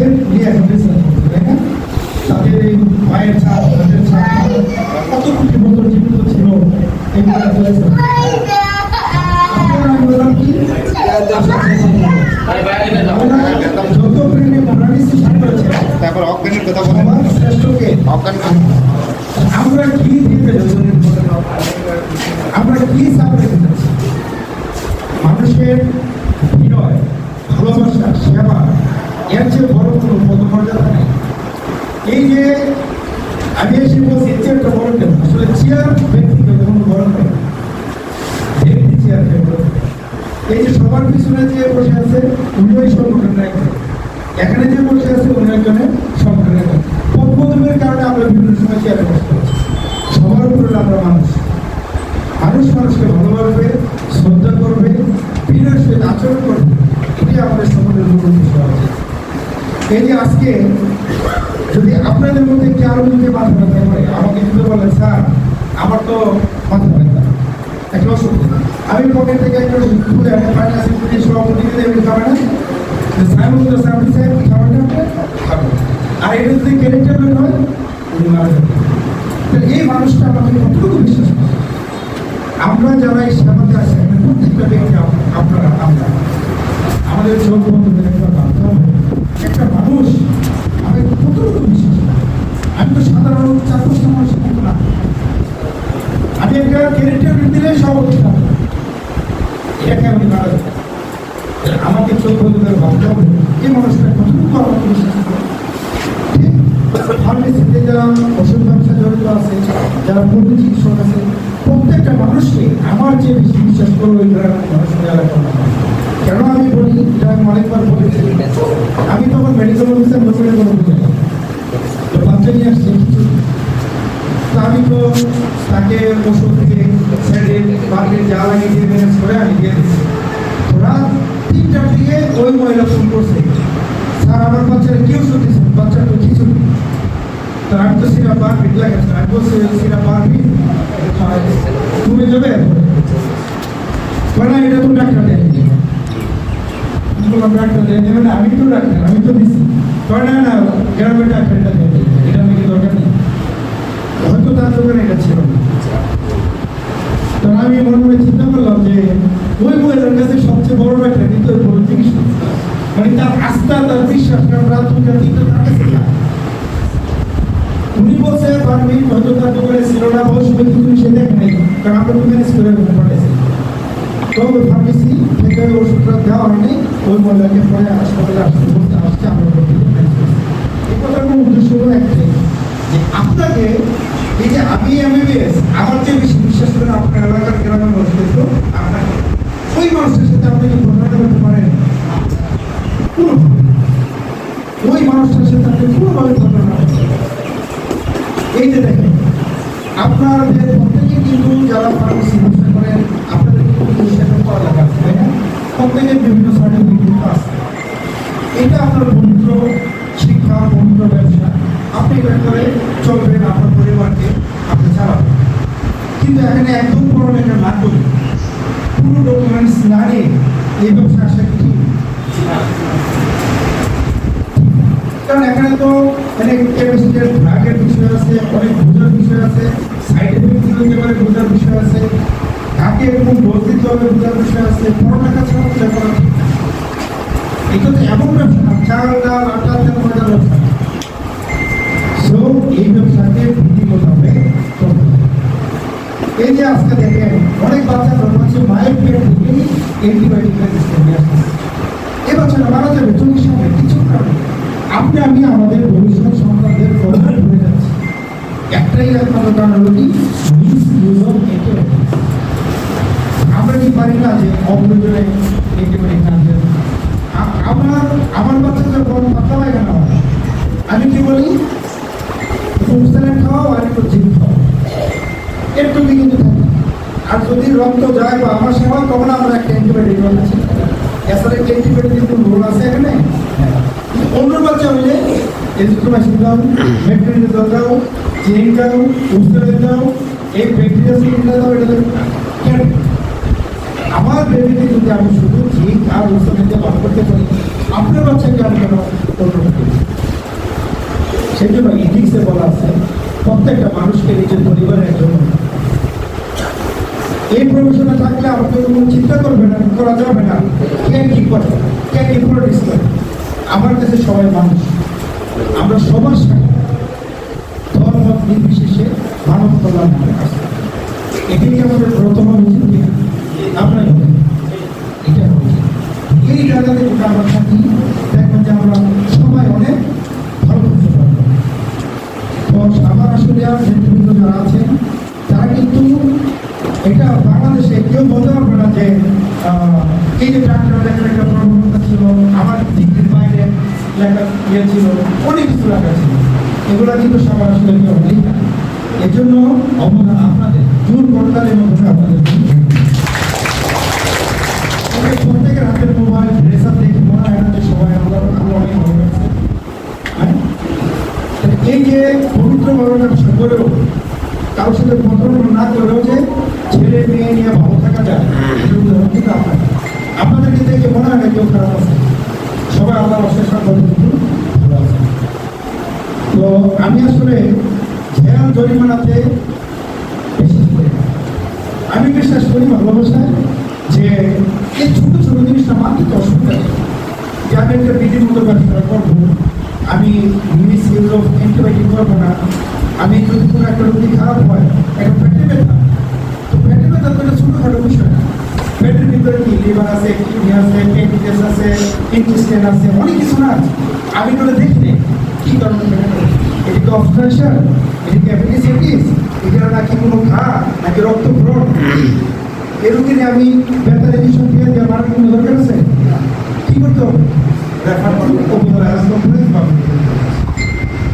তাদের নিয়ে এখন রিসার্চ করছে, তাই না? তাদের এই মায়ের ছাপ, তাদের ছাপ কত কোটি বছর জীবিত ছিল এগুলো আমি বললাম কি যত প্রেমে প্রাণী সৃষ্টি করেছে তারপর অজ্ঞানের কথা বলেন, শ্রেষ্ঠকে অজ্ঞান আমরা কি দিতে আমরা কি সাপোর্ট দিচ্ছি? মানুষের বিনয়, ভালোবাসা, সেবা এর চেয়ে বড় কোনো পদমর্যাদা নেই। এই যে আমি এসে বলছি চেয়ারটা বড় কেন, আসলে চেয়ার ব্যক্তিগত কোনো বড় নেই, ব্যক্তি চেয়ার এই যে সবার পিছনে যে বসে আছে উনি ওই সংগঠনের একজন, এখানে যে বসে আছে উনি একজনের সংগঠনের একজন। পদপদবীর কারণে আমরা বিভিন্ন সময় চেয়ারে বসতে পারছি। সবার উপরে আমরা মানুষ, মানুষ মানুষকে ভালোবাসবে, শ্রদ্ধা করবে, বিনয়ের সহিত আচরণ করবে, এটি আমাদের সমাজের মূল বিষয় আছে। এই যে আজকে যদি আপনাদের মধ্যে কি আরো যদি মাথা ব্যথা করে, আমাকে যদি বলেন স্যার আমার তো মাথা ব্যথা একটা অসুখ, আমি পকেট থেকে একটা ওষুধ খুলে আমি ফাইন্যান্স সভাপতিকে দিয়ে খাবে না, সাহেব সাহেব খাবে না, খাবে। আর এটা যদি ক্যারেক্টার হয় উনি মারা যাবে। এই মানুষটা আমাকে কতটুকু বিশ্বাস করে? আমরা যারা এই সেবাতে আছি প্রত্যেকটা ব্যক্তি আপনারা আমরা আমাদের চোখ বন্ধুদের একটা ভাবতে হবে, একটা মানুষ আমাকে কতটুকু বিশ্বাস করে। আমি তো সাধারণ 4-5টা মানুষের মতো না, আমি একটা ক্যারেক্টার দিলে সভাপতি থাকবো, এটাকে আমি মারা যাবো। আমাকে চোখ বন্ধুদের ভাবতে হবে এই মানুষটা কতটুকু আমাকে বিশ্বাস করে। ফার্মেসিতে যারা ওষুধ ব্যবসা জড়িত আছে, যারা পূর্ণ চিকিৎসক আছে, প্রত্যেকটা মানুষকে আমার যে বেশি বিশ্বাস করবো ওই গ্রামের মানুষকে এলাকার মানুষ। কেন আমি বলি, এটা আমি অনেকবার বলেছি, আমি তখন মেডিকেল অফিসার লোকের কোনো বুঝে না, তো বাচ্চা নিয়ে আসছি কিছু, তো আমি তো তাকে ওষুধ থেকে ছেড়ে বাড়িতে যা লাগিয়ে দিয়ে ম্যানেজ করে আমি দিয়ে দিচ্ছি। তো রাত 3টার দিকে ওই মহিলা ফোন করছে, স্যার আমার বাচ্চারা কি ওষুধ দিচ্ছেন, বাচ্চার তো কিছু নেই। তো আমি তো সিরা বারবিট লাগাচ্ছি, আমি বলছি সিরা বারবিট তুমি যাবে, না এটা তো ডাক্তার দেয়নি, বললাম ডাক্তার দেয় নেবে না, আমি তো ডাক্তার, আমি তো দিচ্ছি, না না গ্রামের ডাক্তার এটা দেয়, এটা আমি দরকার নেই, হয়তো তার দোকানে এটা ছিল না। তো আমি মনে মনে চিন্তা করলাম যে ওই মহিলার কাছে সবচেয়ে বড় ডাক্তার কিন্তু ওই বড় চিকিৎসক, মানে তার আস্থা, তার বিশ্বাস, কারণ রাত 2টা-3টা তার কাছে না। উনি বলছে পারবি, হয়তো তার দোকানে ছিল না, বসবে কিন্তু সে দেখে নেই, কারণ আমরা তো ম্যানেজ করে পাঠাইছি। তো ওই ফার্মেসি থেকে ওষুধটা দেওয়া হয়নি, ওই মহিলাকে পরে হাসপাতালে আসতে বলতে আসছে, আমরা এই কথার কোনো উদ্দেশ্য হলো একটাই, যে আপনাকে এই যে আমি এমবিবিএস আমার যে বেশি বিশ্বাস করে আপনার এলাকার গ্রামের মানুষদের, তো আপনাকে ওই মানুষের সাথে আপনি কি ঘটনা করতে পারেন? ওই মানুষটার সাথে আপনি কোনোভাবে ঘটনা, এই যে দেখেন আপনাদের প্রত্যেকে কিন্তু যারা ফার্মেসি ব্যবসা করেন আপনাদের কিন্তু সেটা করা লাগা আছে, তাই না? প্রত্যেকের বিভিন্ন সার্টিফিকেট আছে, এটা আপনার পবিত্র শিক্ষা, পবিত্র ব্যবসা, আপনি এটা করে চলবেন, আপনার পরিবারকে আপনি চালাবেন। কিন্তু এখানে একদম পড়ালেখা না করি, পুরো ডকুমেন্টস না নিয়ে এই ব্যবসা আসা কি? কারণ এখানে তো অনেক কেমিস্ট্রির ভাগের বিষয় আছে, অনেক বোঝার বিষয় আছে, সাইড এফেক্ট হতে পারে বোঝার বিষয় আছে, কাকে এরকম ডোজ দিতে হবে বোঝার বিষয় আছে, পড়ালেখা ছাড়া বোঝা করা ঠিক না। এটা তো এমন ব্যবসা না, চাল ডাল আটা তেল মজার ব্যবসা। সো এই ব্যবসাকে নীতিগতভাবে করতে হবে। এই যে আজকে দেখেন অনেক বাচ্চা জন্মাচ্ছে মায়ের পেট থেকেই অ্যান্টিবায়োটিক রেজিস্ট্যান্ট নিয়ে আসছে, এই বাচ্চারা মারা যাবে চোখের সামনে কিছু কারণে। আপনি আমি আমাদের ভবিষ্যৎ সন্তানদের প্রধান হয়ে যাচ্ছি, একটাই একমাত্র কারণ হলো কি মিস ইউজ অফ অ্যান্টিবায়োটিক। আমরা কি পারি না যে অপ্রয়োজনে অ্যান্টিবায়োটিক না দিয়ে, আমার বাচ্চা যখন পাতলা পায়খানা হয় আমি কি বলি ফুলস্যালাড খাওয়াও আর একটু জিম খাওয়াও, এরটুকু কিন্তু থাকে। আর যদি রক্ত যায় বা আমার সেবা তখন আমরা একটা অ্যান্টিবায়োটিক আছে, এছাড়া অ্যান্টিবায়োটিক কিন্তু রোল আছে এখানে। অন্য বাচ্চা হলে এজিথ্রোমাইসিন দাও, মেট্রোনিডাজল দাও, জিঙ্ক দাও, ফুলস্যালাড দাও, এই ব্যাকটেরিয়া দাও, এটা কেন? আমার বেবিতে যদি আমি শুধু জিঙ্ক আর ওষুধ ব্যবহার করতে পারি, আপনার বাচ্চাকে আমি কেন করবো? সেই জন্য ইথিক্সে বলা আছে প্রত্যেকটা মানুষকে নিজের পরিবারের জন্য। এই প্রফেশনে থাকলে আমাকে কোনো চিন্তা করবে না, করা যাবে না কে কি করে, কে কি পলিটিক্স করে। আমার কাছে সবাই মানুষ, আমরা সবার সাথে ধর্ম নির্বিশেষে মানব কল্যাণ কাজ করি। এটাই আমাদের প্রথম উচিত কিনা আপনার এটা হচ্ছে এই জায়গাতে যদি আমরা থাকি দেখবেন যে আমরা সবাই অনেক ভালো করতে পারবো। তো আমার আসলে নেতৃবৃন্দ যারা আছেন তারা কিন্তু এটা বাংলাদেশে কেউ বলতে পারবে না যে এই যে ডাক্তার লেখার একটা প্রবণতা ছিল, আমার ডিগ্রির বাইরে লেখা ইয়ে ছিল, অনেক কিছু লেখা ছিল, এগুলো কিন্তু সবার আসলে কেউ নেই না। এই জন্য অবদান আপনাদের জোর করতালের মধ্যে আপনাদের প্রত্যেকের হাতের মোবাইল রেসার দেখে মনে হয় না যে সবাই আমরা অনেক ভালো লাগছে। এই যে পবিত্রভাবে ব্যবসা করেও কারোর সাথে প্রতারণা না করেও যে ছেলে মেয়ে নিয়ে ভালো থাকা যায়, কিন্তু আপনাদেরকে দেখে মনে হয় না কেউ খারাপ আছে, সবাই আল্লাহর অশেষ সম্পর্কে কিন্তু ভালো আছে। তো আমি আসলে জেল জরিমানাতে বিশ্বাস করি না। আমি বিশ্বাস করি ভালোবাসায় যে এই ছোট ছোট জিনিসটা মানতে তো অসুবিধা নেই, যে আমি একটা বিধির মতো ব্যবসা করবো, আমি মিস ইউজ অফ অ্যান্টিবায়োটিক করবো না, আমি যদি কোনো একটা রোগী খারাপ হয়, একটা পেটে ব্যথা, তো পেটে ব্যথা তো একটা ছোটোখাটো বিষয় না। পেটের ভিতরে কি লিভার আছে, কিডনি আছে, প্যানক্রিয়াস আছে, ইন্টেস্টাইন আছে, অনেক কিছু না আছে। আমি তো দেখি নেই কী কারণে এদিকে অবস্ট্রাকশন, এদিকে অ্যাপেন্ডিসাইটিস, এটা নাকি কোনো ঘা নাকি রক্তক্ষরণ, এই রোগী আমি ব্যথার ইঞ্জেকশন দিয়ে দিয়ে মারার কোনো দরকার আছে? কী করতে হবে? রেফার করবো উপজেলা হেলথ কমপ্লেক্স বা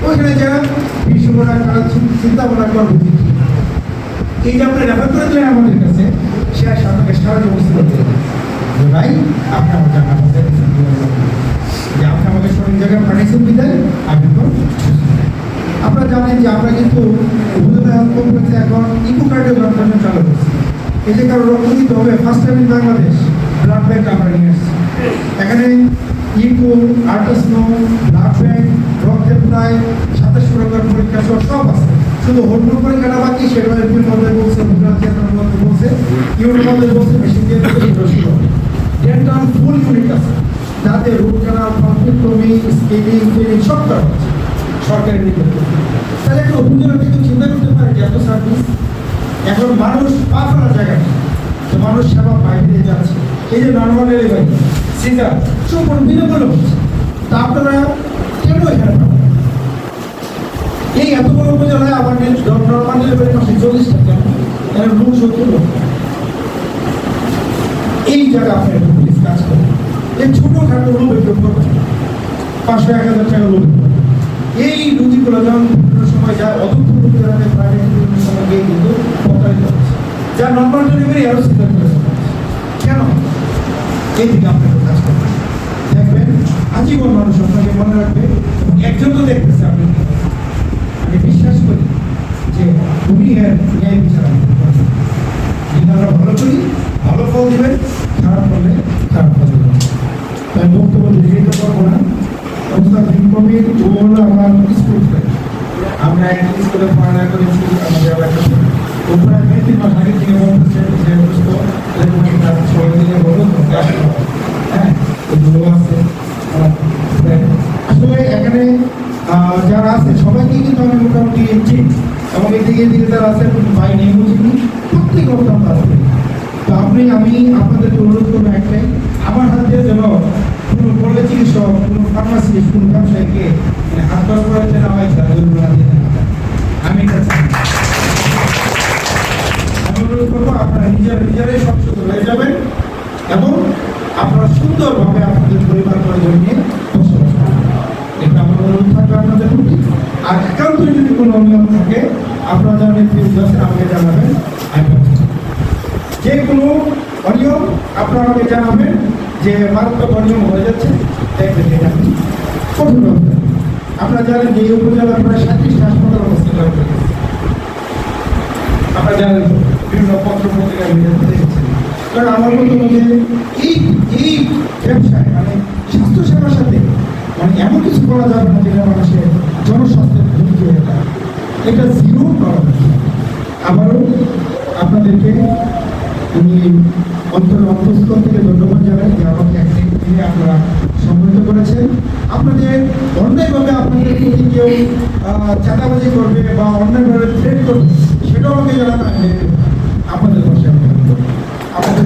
ওইখানে যারা বিশ্বকরা চিন্তা ভাবনা করবো। এই যে আপনি রেফার করে দিলেন আমাদের কাছে, সে আপনাকে সারা ব্যবস্থা করতে হবে যে ভাই আপনি আমার জানা যে আপনি আমাকে সঠিক জায়গায় পাঠিয়েছেন বিদায় আমি তো আপনারা জানেন যে আমরা কিন্তু উপজেলা হেলথ কমপ্লেক্সে এখন ইকোকার্ডিওগ্রাম চালু করছি। এই যে কারো রক্ত দিতে হবে, first time in Bangladesh blood bank আমরা নিয়ে আসছি। এখানে ইকো, আল্ট্রাসাউন্ড, ব্লাড ব্যাংক, রক্তের প্রায় 27 প্রকার পরীক্ষা সব আছে। শুধু হরমোন পরীক্ষাটা বাকি, সেটা এপ্রিল মধ্যে বলছে, গুজরাটের মধ্যে বলছে, ইউরোর মধ্যে বলছে, মেশিন দিয়ে ডেন্টাল ফুল ইউনিট আছে, যাতে রুট ক্যানাল, পাম্পিক্টমি, স্কেলিং, ক্লিনিং সব করা হচ্ছে সরকারের নিকটে। তাহলে একটা উপজেলা কিন্তু চিন্তা করতে পারে যে এত সার্ভিস, এখন মানুষ পা ফেলার জায়গা নেই, তো মানুষ সেবা বাইরে যাচ্ছে। এই যে নর্মাল ডেলিভারি সিজার সম্পূর্ণ বিনামূল্যে হচ্ছে, তা আপনারা কেন এখানে পাবেন? এই এত বড় উপজেলায় আবার নর্মাল ডেলিভারি মাসে 40 টাকা, এর লোক 70 লোক। এই জায়গা আপনার পুলিশ কাজ করে, এই ছোটোখাটো লোক একটু করবেন, 500-1000 টাকা লোক। এই রুগীগুলো যখন বিভিন্ন সময় যায়, অদক্ষ রুগী যারা প্রাইভেট বিভিন্ন সময় গিয়ে কিন্তু প্রতারিত হচ্ছে, যা নর্মাল ডেলিভারি আরও সিজার করে কেন? এই দিকে আপনাকে কাজ করবেন, দেখবেন আজীবন মানুষ আপনাকে মনে রাখবে, একজন তো দেখতেছে আপনি। আমি বিশ্বাস করি যে উনি এর ন্যায় বিচার আমরা ভালো করি, ভালো ফল দেবেন, খারাপ করলে খারাপ ফল দেবেন। তাই বক্তব্য দীর্ঘ করবো না। কবির ও হলো আমার স্কুল ফ্রেন্ড, আমরা এক স্কুলে পড়াশোনা করেছি আমাদের এলাকাতে। ওপরে 3 মাস আগে থেকে বলতেছে যে সবাই দিলে বলো হ্যাঁ এগুলো আছে। আসলে এখানে যারা আছে সবাইকে কিন্তু আমি মোটামুটি চিনি, এবং এদিকে এদিকে যারা আছে ভাই নেই বুঝিনি, প্রত্যেক রকম আছে। তো আমি আপনাদেরকে অনুরোধ করবো একটাই, আমার হাত দিয়ে যেন কোনো বলে চিকিৎসক, কোনো ফার্মাসিস্ট, কোনো ব্যবসায়ীকে হাত ধর করে নেওয়া হয় আমি এটা চাই। আমি অনুরোধ করবো আপনারা নিজেরাই সচেতন হয়ে যাবেন এবং আপনারা সুন্দরভাবে আপনাদের পরিবার পরিজন নিয়ে বসবাস করবেন। এটা আমার অনুরোধ থাকবে আপনাদের প্রতি। আর একান্ত যদি কোনো অনিয়ম থাকে আপনারা যারা নেতৃত্ব আছেন আমাকে জানাবেন। যে কোনো অনিয়ম আপনারা আমাকে জানাবেন যে মারাত্মক অনিয়ম হয়ে যাচ্ছে, দেখবেন এটা কঠোর হবে। আপনারা জানেন যে এই উপজেলা প্রায় 37টা হাসপাতাল অবস্থিত রয়েছে। আপনারা জানেন বিভিন্ন পত্র পত্রিকায় দেখেছেন। কারণ আমার মতো যে এই ব্যবসায় মানে স্বাস্থ্য সেবার সাথে মানে এমন কিছু করা যাবে না যেটা মানুষের জনস্বাস্থ্যের এটা জিরো টলারেন্স। আবারও আপনাদেরকে আমি অন্তঃস্থল থেকে ধন্যবাদ জানাই যে আমাকে একদিন দিনে আপনারা সম্মানিত করেছেন। আপনাদের অন্যায়ভাবে আপনাদের প্রতি কেউ চাঁদাবাজি করবে বা অন্যায়ভাবে থ্রেট করবে সেটাও আমাকে জানানো আপনাদের পাশে আপনাদের